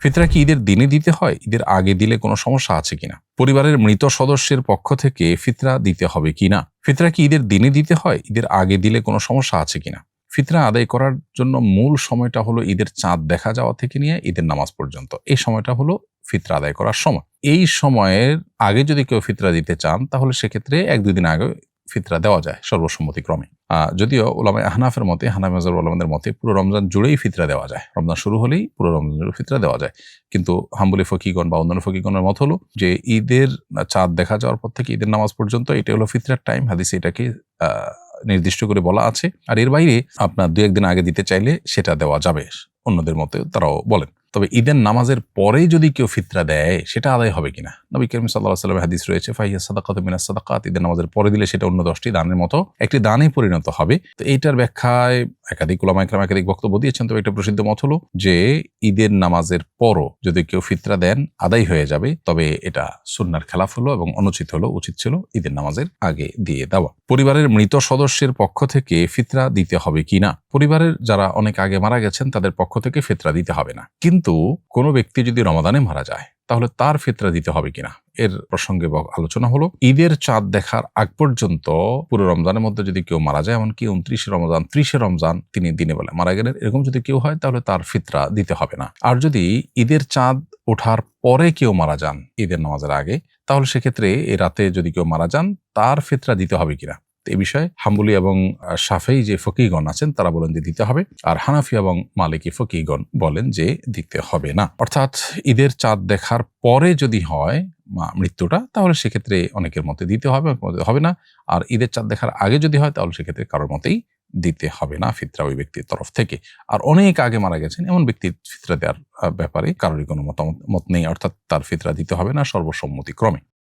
ফিতরা কি ঈদের দিনে দিতে হয়? ঈদের আগে দিলে কোনো সমস্যা আছে কিনা? পরিবারের মৃত সদস্যের পক্ষ থেকে ফিতরা দিতে হবে কিনা? ফিতরা কি ঈদের দিনে দিতে হয়? ঈদের আগে দিলে কোনো সমস্যা আছে কিনা? ফিতরা আদায় করার জন্য মূল সময়টা হলো ঈদের চাঁদ দেখা যাওয়া থেকে নিয়ে ঈদের নামাজ পর্যন্ত। এই সময়টা হলো ফিতরা আদায় করার সময়। এই সময়ের আগে যদি কেউ ফিতরা দিতে চান তাহলে সেক্ষেত্রে 1-2 দিন আগে ফিতরা দেওয়া যায় সর্বসম্মতিক্রমে। যদিও উলামায়ে আহনাফের মতে, হানাফি মাযহাবের উলামাদের মতে পুরো রমজান জুড়েই ফিতরা দেওয়া যায়। রমজান শুরু হলেই পুরো রমজান জুড়ে ফিতরা দেওয়া যায়। কিন্তু হাম্বলি ফকিহগণ বা অন্যান্য ফকিহগণের মত হলো যে ঈদের চাঁদ দেখা যাওয়ার পর থেকে ঈদের নামাজ পর্যন্ত এটা হলো ফিতরার টাইম। হাদিসে এটাকে নির্দিষ্ট করে বলা আছে। আর এর বাইরে আপনার 2-1 দিন আগে দিতে চাইলে সেটা দেওয়া যাবে। অন্যদের মতে তারাও বলেন। তবে ঈদের নামাজের পরেই যদি কেউ ফিতরা দেয় সেটা আদায় হবে কিনা? নবী করিম সাল্লাল্লাহু আলাইহি ওয়াসাল্লামের হাদিস রয়েছে, ফাহিয়া সাদাকাতুম মিনাস সাদাকাত। ঈদের নামাজের পরে দিলে সেটা অন্য 10টি দানের মতো একটি দানে পরিণত হবে। তো এইটার ব্যাখ্যায় একাধিক উলামায়ে কেরাম একাধিক বক্তব্য দিয়েছেন। তবে একটা প্রসিদ্ধ মত হলো যে ঈদের নামাজের পরও যদি কেউ ফিতরা দেন আদায় হয়ে যাবে। তবে এটা সুন্নাহর খেলাফ হলো এবং অনুচিত হলো। উচিত ছিল ঈদের নামাজের আগে দিয়ে দেওয়া। পরিবারের মৃত সদস্যের পক্ষ থেকে ফিতরা দিতে হবে কিনা? পরিবারের যারা অনেক আগে মারা গেছেন তাদের পক্ষ থেকে ফিতরা দিতে হবে না। কিন্তু কোনো ব্যক্তি যদি রমাদানে মারা যায় তাহলে তার ফিতরা দিতে হবে কিনা এর প্রসঙ্গে আলোচনা হলো। ঈদের চাঁদ দেখার আগ পর্যন্ত পুরো রমজানের মধ্যে যদি কেউ মারা যায়, এমনকি 29 রমজান 30 রমজান তিনি দিনে বেলা মারা গেলেন, এরকম যদি কেউ হয় তাহলে তার ফিতরা দিতে হবে না। আর যদি ঈদের চাঁদ ওঠার পরে কেউ মারা যান ঈদের নামাজের আগে, তাহলে সেক্ষেত্রে এই রাতে যদি কেউ মারা যান তার ফিতরা দিতে হবে কিনা এই বিষয়ে হাম্বলি এবং শাফেঈ যে ফকিহগণ আছেন তারা বলেন যে দিতে হবে, আর হানাফি এবং মালিকি ফকিহগণ বলেন যে দিতে হবে না। অর্থাৎ ঈদের চাঁদ দেখার পরে যদি হয় মৃত্যুটা, তাহলে সেক্ষেত্রে অনেকের মতে দিতে হবে, হবে না। আর ঈদের চাঁদ দেখার আগে যদি হয় তাহলে সেক্ষেত্রে কারোর মতেই দিতে হবে না ফিতরা ওই ব্যক্তির তরফ থেকে। আর অনেক আগে মারা গেছেন এমন ব্যক্তির ফিতরা দেওয়ার ব্যাপারে কারোরই কোনো মতামত নেই, অর্থাৎ তার ফিতরা দিতে হবে না সর্বসম্মতিক্রমে।